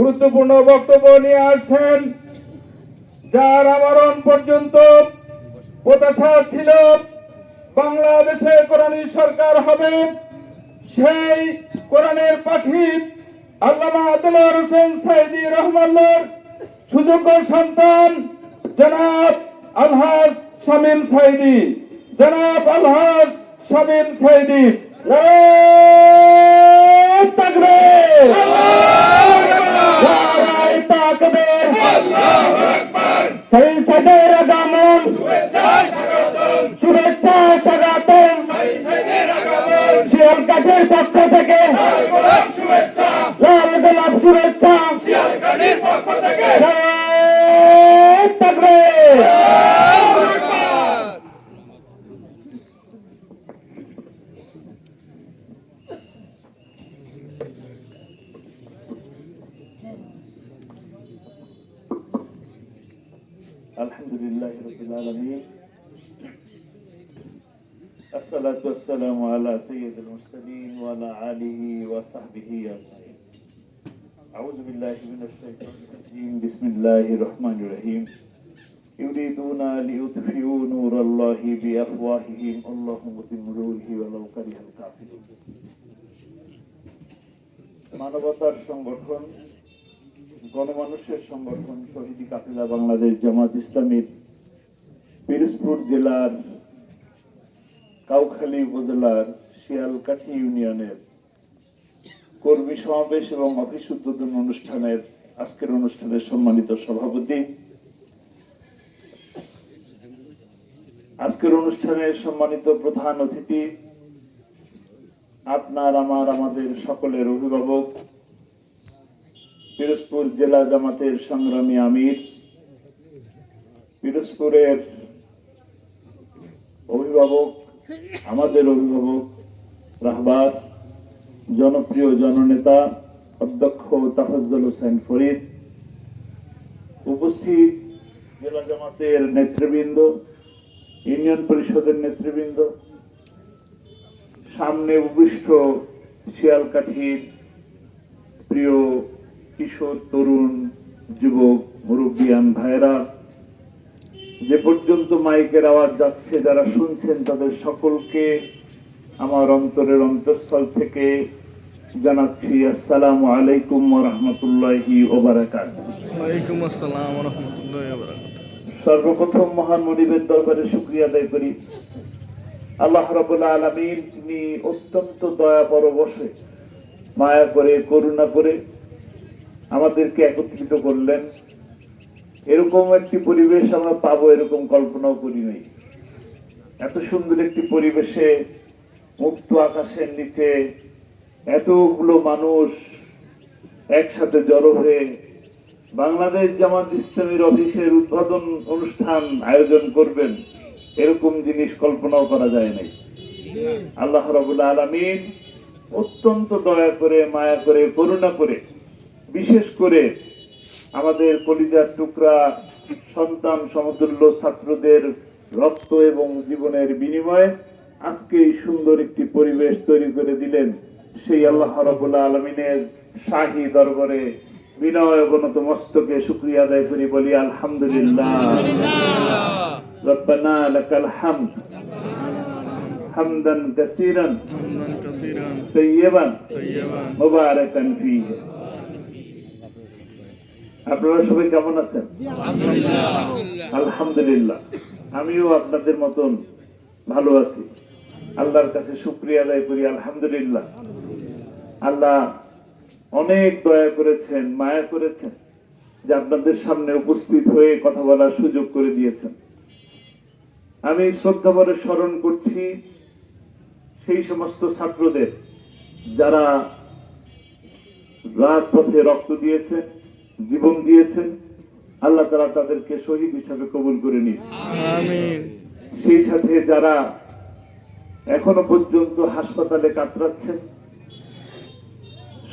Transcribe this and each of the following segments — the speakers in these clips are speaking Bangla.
গুরুত্বপূর্ণ বক্তব্য নিয়ে আসছেন, যার আমরণ পর্যন্ত প্রত্যাশা ছিল বাংলাদেশে কোরআনী সরকার হবে। সেই কোরআনের পাখি আল্লামা আব্দুল্লাহ হোসেন সাইদী রহমাল্লাহর সুযোগ্য সন্তান জনাব আলহাজ শামীম সাইদী, জনাব আলহাজ শামীম সাইদী। নারায়ে তাকবীর, নারায়ে তাকবীর, আল্লাহু আকবার। সংসদের আগমন, শুভেচ্ছা স্বাগতম, শিয়ালকাঠির পক্ষ থেকে লাল গোলাপ শুভেচ্ছা, শিয়ালকাঠির পক্ষ থেকে নারায়ে তাকবীর। আলহামদুলিল্লাহি রাব্বিল আলামিন, আসসালাতু ওয়াসসালামু আলা সাইয়্যিদিল মুরসালিন ওয়া আলা আলিহি ওয়া সাহবিহি আজমাইন। আউযু বিল্লাহি মিনাশ শাইতানির রাজীম, বিসমিল্লাহির রহমানির রহিম। ইউরিদুনা লিইউতফিউ নূরাল্লাহি বিআফওয়াহিহিম আল্লাহু মুতিম্মু নূরিহি ওয়ালাউ কারিহাল কাফিরুন। মানবতার সংগঠন, গণমানুষের সংগঠন শহীদি কাফেলা বাংলাদেশ জামাত ইসলামীর পিরোজপুর জেলার কাউখালী উপজেলার শিয়ালকাঠি ইউনিয়নের কর্মী সমাবেশ এবং অফিস উদ্বোধন অনুষ্ঠানের আজকের অনুষ্ঠানের সম্মানিত সভাপতি, আজকের অনুষ্ঠানের সম্মানিত প্রধান অতিথি, আপনার আমাদের সকলের অভিভাবক, পিরোজপুর জেলা জামাতের সংগ্রামী আমির, পিরোজপুরের অভিভাবক, আমাদের অভিভাবক, রাহবার, জনপ্রিয় জননেতা অধ্যক্ষ তাফাজ্জল হোসেন ফরিদ, উপস্থিত জেলা জামাতের নেতৃবৃন্দ, ইউনিয়ন পরিষদের নেতৃবৃন্দ, সামনে উপবিষ্ট শিয়ালকাঠির প্রিয় কিশোর, তরুণ, যুবক, মুরব্বিয়ান ভাইরা, যে পর্যন্ত মাইকের আওয়াজ যাচ্ছে, যারা শুনছেন তাদের সকলকে আমার অন্তরের অন্তঃস্থল থেকে জানাচ্ছি আসসালামু আলাইকুম ওয়া রাহমাতুল্লাহি ওয়া বারাকাতুহু। ওয়ালাইকুম আসসালাম ওয়া রাহমাতুল্লাহি ওয়া বারাকাতুহু। সর্বপ্রথম মহান মুনিবের দরবারে শুকরিয়া আদায় করি আল্লাহ রাব্বুল আলামিন, তিনি অত্যন্ত দয়া পরবশে মায়া করে, করুণা করে আমাদেরকে একত্রিত করলেন। এরকম একটি পরিবেশ আমরা পাবো এরকম কল্পনাও করি নাই। এত সুন্দর একটি পরিবেশে, মুক্ত আকাশের নিচে এতগুলো মানুষ একসাথে জড়ো হয়ে বাংলাদেশ জামাত ইসলামীর অফিসের উদ্বোধন অনুষ্ঠান আয়োজন করবেন, এরকম জিনিস কল্পনাও করা যায় নাই। আল্লাহ রাব্বুল আলামিন অত্যন্ত দয়া করে, মায়া করে, করুণা করে, বিশেষ করে আমাদের কলিজার টুকরা সন্তান সমতুল্য ছাত্রদের রক্ত এবং জীবনের বিনিময়ে আজকে এই সুন্দর একটি পরিবেশ তৈরি করে দিলেন। সেই আল্লাহ রাব্বুল আলামিনের শাহী দরবারে বিনয় অবনত মস্তকে শুকরিয়া আদায় করি, বলি আলহামদুলিল্লাহ। রব্বানা লাকাল হামদ হামদান কাসীরান তাইয়্যিবান মুবারাকান ফীহি। আপনারা সবাই কেমন আছেন? আলহামদুলিল্লাহ, আমিও আপনাদের মতন ভালো আছি। আল্লাহর কাছে শুকরিয়া আদায় করি, আলহামদুলিল্লাহ। আল্লাহ অনেক দয়া করেছেন, মায়া করেছেন, যে আপনাদের সামনে উপস্থিত হয়ে কথা বলার সুযোগ করে দিয়েছেন। আমি শ্রদ্ধাভরে স্মরণ করছি সেই সমস্ত ছাত্রদের যারা রাজপথে রক্ত দিয়েছেন, জীবন দিয়েছেন। আল্লাহ তাআলা তাদেরকে শহীদ হিসাবে কবুল করে নিন, আমিন। সেই সাথে যারা এখনো পর্যন্ত হাসপাতালে কাতরাচ্ছেন,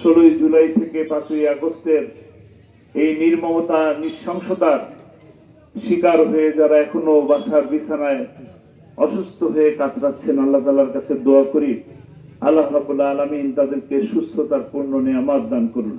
16 জুলাই থেকে 5ই আগস্টের এই নির্মমতা, নৃশংসতার শিকার হয়ে যারা এখনো বাসার বিছানায় অসুস্থ হয়ে কাতরাচ্ছেন, আল্লাহ তাআলার কাছে দোয়া করি আল্লাহ রাব্বুল আলামিন তাদেরকে সুস্থতার পূর্ণ নিয়ামত দান করুন,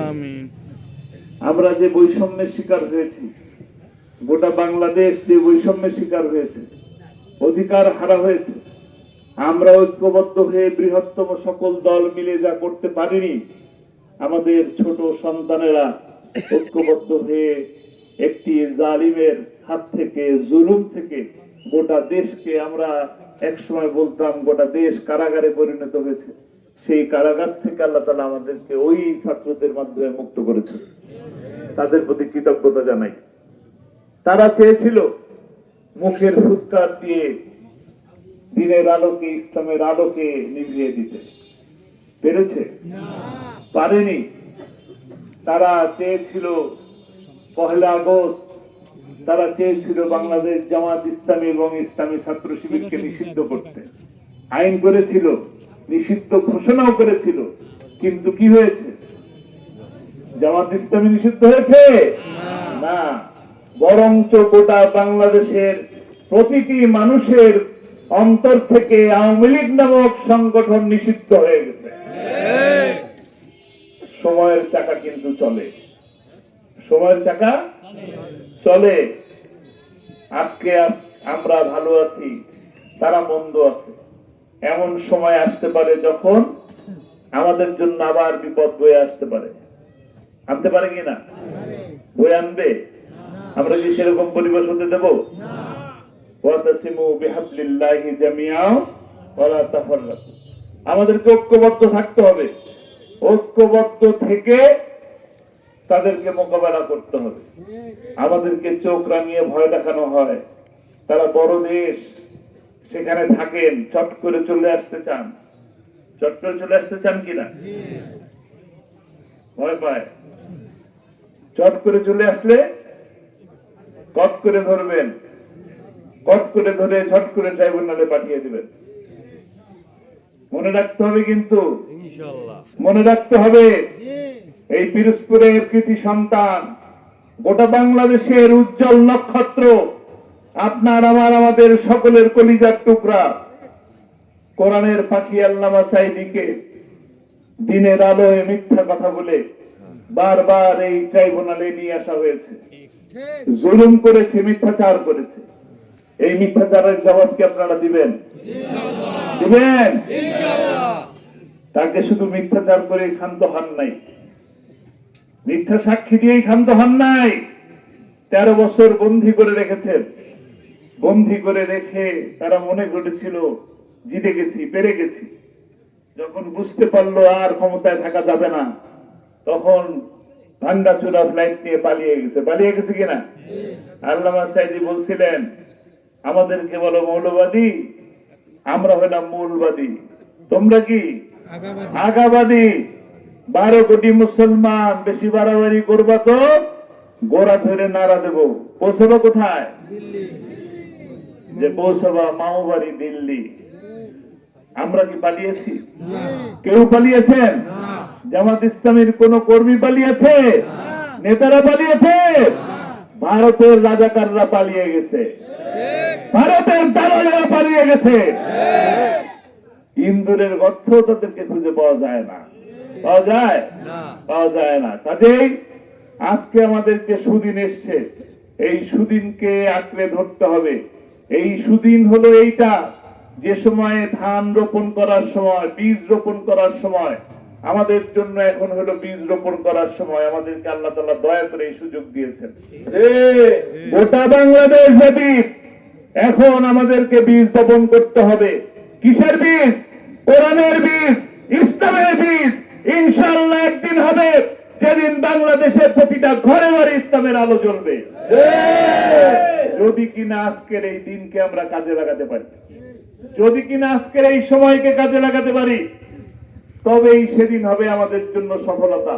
আমিন। আমরা যে বৈষম্যের শিকার হয়েছি, গোটা বাংলাদেশ যে বৈষম্যের শিকার হয়েছে, অধিকার হারা হয়েছে, আমরা ঐক্যবদ্ধ হয়ে বৃহত্তম সকল দল মিলে যা করতে পারিনি, আমাদের ছোট সন্তানেরা ঐক্যবদ্ধ হয়ে একটি জালিমের হাত থেকে, জুলুম থেকে গোটা দেশকে, আমরা একসময় বলতাম গোটা দেশ কারাগারে পরিণত হয়েছে, সেই কারাগার থেকে আল্লাহ তাআলা আমাদেরকে ওই ছাত্রদের মাধ্যমে মুক্ত করেছে। তাদের প্রতি কৃতজ্ঞতা জানাই। তারা চেয়েছিল মুখের ফুৎকার দিয়ে দিনের আলোকে, ইসলামের আলোকে নিভিয়ে দিতে, পেরেছে? পারেনি। তারা চেয়েছিল 1 আগস্ট, তারা চেয়েছিল বাংলাদেশ জামাত ইসলামী এবং ইসলামী ছাত্র শিবিরকে নিষিদ্ধ করতে, আইন করেছিল, নিষিদ্ধ ঘোষণাও করেছিল, কিন্তু কি হয়েছে? জামাত ইসলামী নিষিদ্ধ হয়েছে না, বরঞ্চ গোটা বাংলাদেশের প্রতিটি মানুষের অন্তর থেকে আওয়ামী লীগ নামক সংগঠন নিষিদ্ধ হয়ে গেছে। সময়ের চাকা কিন্তু চলে, সময়ের চাকা চলে। আজকে আমরা ভালো আছি, তারা মন্দ আছে। এমন সময় আসতে পারে যখন আমাদের জন্য আবার বিপদ বয়ে আসতে পারে। আনতে পারে কিনা? বয়ে আনবে? আমরা কি সেরকম পরিবেশ হতে দেব? আমাদেরকে ঐক্যবদ্ধ থাকতে হবে, ঐক্যবদ্ধ থেকে তাদেরকে মোকাবেলা করতে হবে। আমাদেরকে চোখ রাঙিয়ে ভয় দেখানো হয়, তারা বড় দেশ, সেখানে থাকেন, চট করে চলে আসতে চান, চট করে চলে আসতে চান কিনা? ভয় পায়। চট করে চলে আসলে কট করে ধরবেন, কট করে ধরে ঝট করে ট্রাইব্যুনালে পাঠিয়ে দিবেন। মনে রাখতে হবে, কিন্তু মনে রাখতে হবে, এই পিরোজপুরের কৃতি সন্তান, গোটা বাংলাদেশের উজ্জ্বল নক্ষত্র, আপনার আমার আমাদের সকলের কলিজার টুকরা, কোরআনের পাখি আল্লামা সাঈদীকে দিনের আলোয় মিথ্যা কথা বলে বারবার এই ট্রাইব্যুনালে নিয়ে আসা হয়েছে। জুলুম করেছে, মিথ্যাচার করেছে। এই মিথ্যাচারের জবাব কি আপনারা দিবেন? দিবেন? তাকে শুধু মিথ্যাচার করে ক্ষান্ত হন নাই, মিথ্যা সাক্ষী দিয়েই ক্ষান্ত হন নাই। 13 বছর বন্দী করে রেখেছেন। বন্দী করে রেখে তারা মনে করেছিল জিতে গেছি, পেরে গেছি। যখন বুঝতে পারলো আর ক্ষমতায় থাকা যাবে না, তখন ভাঙ্গাচোরা ফ্লাইট নিয়ে পালিয়ে গেছে। পালিয়ে গেছে কিনা? আল্লামা সাঈদী বলছিলেন, আমাদেরকে বলো মৌলবাদী, আমরা হলাম মূলবাদী, তোমরা কি আগাবাদী। 12 কোটি মুসলমান, বেশি বাড়াবাড়ি করবা তো গোড়া ধরে নাড়া দেব। পৌঁছাবো কোথায়? যে পৌঁছাবা মাওবাড়ি, দিল্লি। আমরা কি পালিয়েছি? কেউ পালিয়েছেন? জামাত ইসলামীর কোন কর্মী পালিয়েছে? নেতারা পালিয়েছে? ভারতের রাজাকাররা পালিয়ে গেছে, ভারতের দালালেরা পালিয়ে গেছে। ইন্দুরের অর্থ তাদেরকে খুঁজে পাওয়া যায় না, পাওয়া যায়? পাওয়া যায় না। কাজেই আজকে আমাদেরকে সুদিন এসছে, এই সুদিনকে আঁকড়ে ধরতে হবে। এই সুদিন হলো এইটা, যে সময়ে ধান রোপণ করার সময়, বীজ রোপণ করার সময়, আমাদের জন্য এখন হলো বীজ রোপণ করার সময়। আমাদেরকে আল্লাহ তাআলা দয়া করে এই সুযোগ দিয়েছেন যে গোটা বাংলাদেশ ব্যাপী এখন আমাদেরকে বীজ বপন করতে হবে। কিসের বীজ? কোরআনের বীজ, ইসলামের বীজ। ইনশাআল্লাহ একদিন হবে যেদিন বাংলাদেশের প্রতিটা ঘরে ঘরে ইসলামের আলো জ্বলবে, যদি কিনা আজকের এই দিনকে আমরা কাজে লাগাতে পারি, যদি কিনা আজকের এই সময়কে কাজে লাগাতে পারি, তবেই সেদিন হবে আমাদের জন্য সফলতা।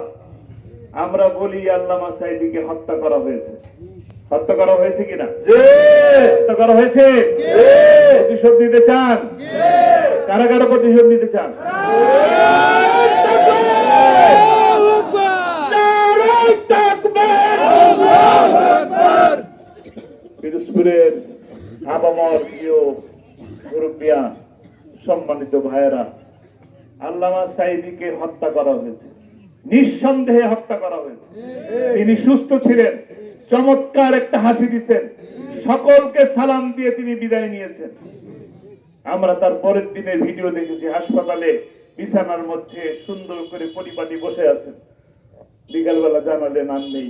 আমরা বলি আল্লামা সাঈদীকে হত্যা করা হয়েছে। হত্যা করা হয়েছে কিনা? হত্যা করা হয়েছে। প্রতিশোধ নিতে চান? কারা কারা প্রতিশোধ নিতে চান? পিরোজপুরের আবামর প্রিয় মুরব্বিয়া, সম্মানিত ভাইয়েরা, আল্লামা সাঈদীকে হত্যা করা হয়েছে। নিঃসন্দেহে হত্যা করা হয়েছে। তিনি সুস্থ ছিলেন, চমৎকার একটা হাসি দিচ্ছেন, সকলকে সালাম দিয়ে তিনি বিদায় নিয়েছেন। আমরা তার পরের দিনের ভিডিও দেখেছি, হাসপাতালে বিছানার মধ্যে সুন্দর করে পরিপাটি বসে আছেন। বিকালবেলা জানালেন আর নেই,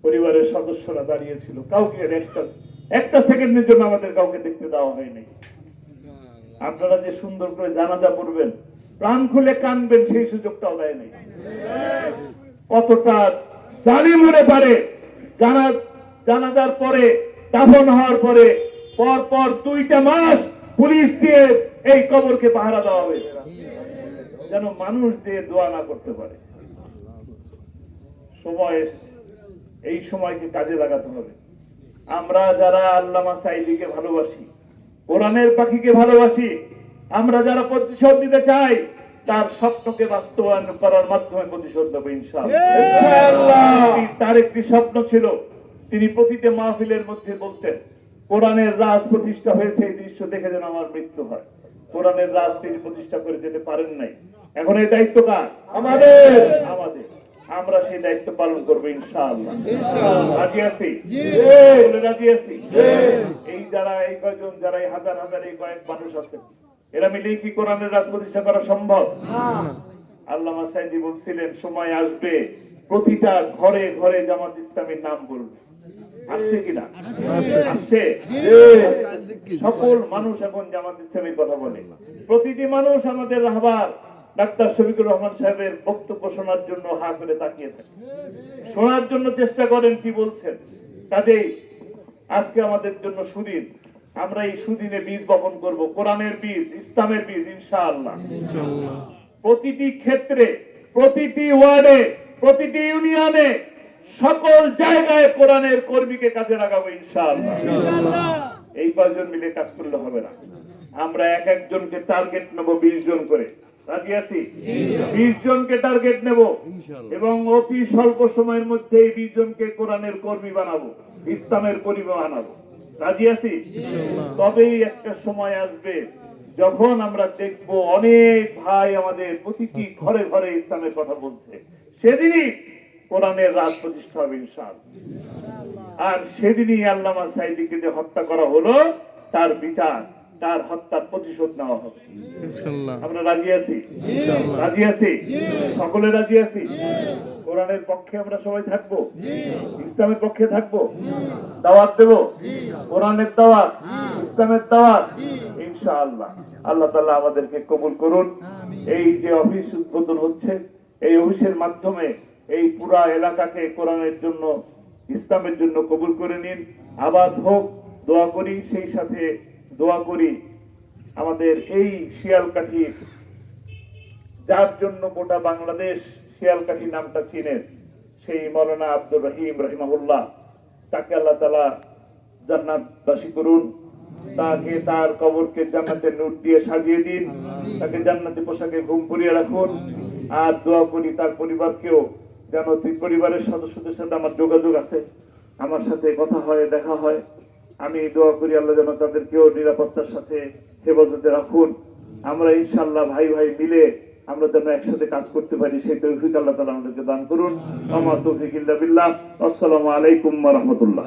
পরিবারের সদস্যরা দাঁড়িয়েছিল, কাউকে একটা সেকেন্ডের জন্য আমাদের কাউকে দেখতে দেওয়া হয়নি। আপনারা যে সুন্দর করে জানাজা পড়বেন, প্রাণ খুলে কানবেন, সেই সুযোগটাও দেয় নাই। কতটা জালিম হতে পারে, জানাজার পরে, দাফন হওয়ার পরে পর পর 2টা মাস পুলিশ দিয়ে এই কবরকে পাহারা দেওয়া হয়েছে, যেন মানুষ যে দোয়া না করতে পারে। সময় এসেছে, এই সময়কে কাজে লাগাতে হবে। আমরা যারা আল্লামা সাঈদীকে ভালোবাসি, কোরআনের পাখিকে ভালোবাসি, আমরা যারা প্রতিশোধ দিতে চাই, তার স্বপ্নকে বাস্তবায়ন করার মাধ্যমে প্রতিশোধ দেবো ইনশাআল্লাহ। তার একটি স্বপ্ন ছিল, তিনি প্রতিটা মাহফিলের মধ্যে বলতেন, কোরআনের রাজ প্রতিষ্ঠা হয়েছে, এই দৃশ্য দেখে যেন আমার মৃত্যু হয়। কোরআনের রাজ তিনি প্রতিষ্ঠা করে যেতে পারেন নাই। এখন এই দায়িত্ব কার? আমাদের। আমরা সেই দায়িত্ব পালন করবো ইনশাআল্লাহ। রাজি আছি? রাজি আছি? এই যারা, এই কয়েকজন, যারা এই হাজার হাজার এই কয়েক মানুষ আছে, এরা মিলেই কি কোরআনের রাজ প্রতিষ্ঠা করা সম্ভব? আল্লামা সাঈদী বলছিলেন, সময় আসবে প্রতিটা ঘরে ঘরে জামাত ইসলামের নাম বলবে। আসছে কিনা? আসছে। সকল মানুষ এখন জামাত ইসলামের কথা বলে। প্রতিটি মানুষ আমাদের রাহবার ডাক্তার শফিকুর রহমান সাহেবের বক্তব্য শোনার জন্য হা করে তাকিয়ে থাকে, শোনার জন্য চেষ্টা করেন কি বলছেন। কাজেই আজকে আমাদের জন্য সুদিন, আমরা এই সুদিনে বীজ বপন করব, কোরআনের বীজ, ইসলামের বীজ ইনশাআল্লাহ। প্রতিটি ক্ষেত্রে, প্রতিটি ওয়ার্ডে, প্রতিটি ইউনিয়নে, সকল জায়গায় কোরআনের কর্মীকে কাজে লাগাবো ইনশাআল্লাহ। এই কয়েকজন মিলে কাজ করলে হবে না, আমরা এক একজনকে টার্গেট নেব 20 জন করে। রাজি আছি? 20 জনকে টার্গেট নেব এবং অতি স্বল্প সময়ের মধ্যে 20 জনকে কোরআনের কর্মী বানাবো, ইসলামের কর্মী বানাবো। রাজি আছি? তবেই একটা সময় আসবে যখন আমরা দেখব অনেক ভাই আমাদের প্রতিটি ঘরে ঘরে ইসলামের কথা বলছে, সেদিনই কোরআনের রাজ প্রতিষ্ঠা হবে ইনশাআল্লাহ। আর সেদিনই আল্লামা সাঈদীকে যে হত্যা করা হলো, তার বিচার, তার হত্যার প্রতিশোধ নেওয়া হবে ইনশাআল্লাহ। আমরা রাজি আছি? রাজি আছি? সকলে রাজি আছি? কোরআনের পক্ষে আমরা সবাই থাকবো, ইসলামের পক্ষে থাকবো, দাওয়াত দেব, কোরআনের দাওয়াত, ইসলামের দাওয়াত ইনশাআল্লাহ। আল্লাহ তাআলা আমাদেরকে কবুল করুন। এই যে অফিস উদ্বোধন হচ্ছে, এই অফিসের মাধ্যমে এই পুরা এলাকাকে কোরআনের জন্য, ইসলামের জন্য কবুল করে নিন। আবাদ হোক, দোয়া করি। সেই সাথে দোয়া করি আমাদের এই শিয়ালকাঠি, যার জন্য গোটা বাংলাদেশ শিয়ালকাঠি নামটা চিনেন, সেই মাওলানা আব্দুর রহিম রাহিমাহুল্লাহ, তাকে আল্লাহ তাআলা জান্নাতবাসী করুন। তাকে, তার কবরকে জান্নাতের নূর দিয়ে সাজিয়ে দিন, তাকে জান্নাতি পোশাকে ঘুম পরিয়ে রাখুন। আর দোয়া করি তার পরিবারকেও, যেন পরিবারের সদস্যদের সাথে আমার যোগাযোগ আছে, আমার সাথে কথা হয়, দেখা হয়। আমি দোয়া করি আল্লাহ যেন তাদেরকেও নিরাপত্তার সাথে হেফাজতে রাখুন। আমরা ইনশাআল্লাহ ভাই ভাই মিলে আমরা যেন একসাথে কাজ করতে পারি, সেই তৌফিক আল্লাহ তাআলা আমাদেরকে দান করুন। আমা তৌফিক ইল্লা বিল্লাহ। আসসালামু আলাইকুম ওয়া রাহমাতুল্লাহ।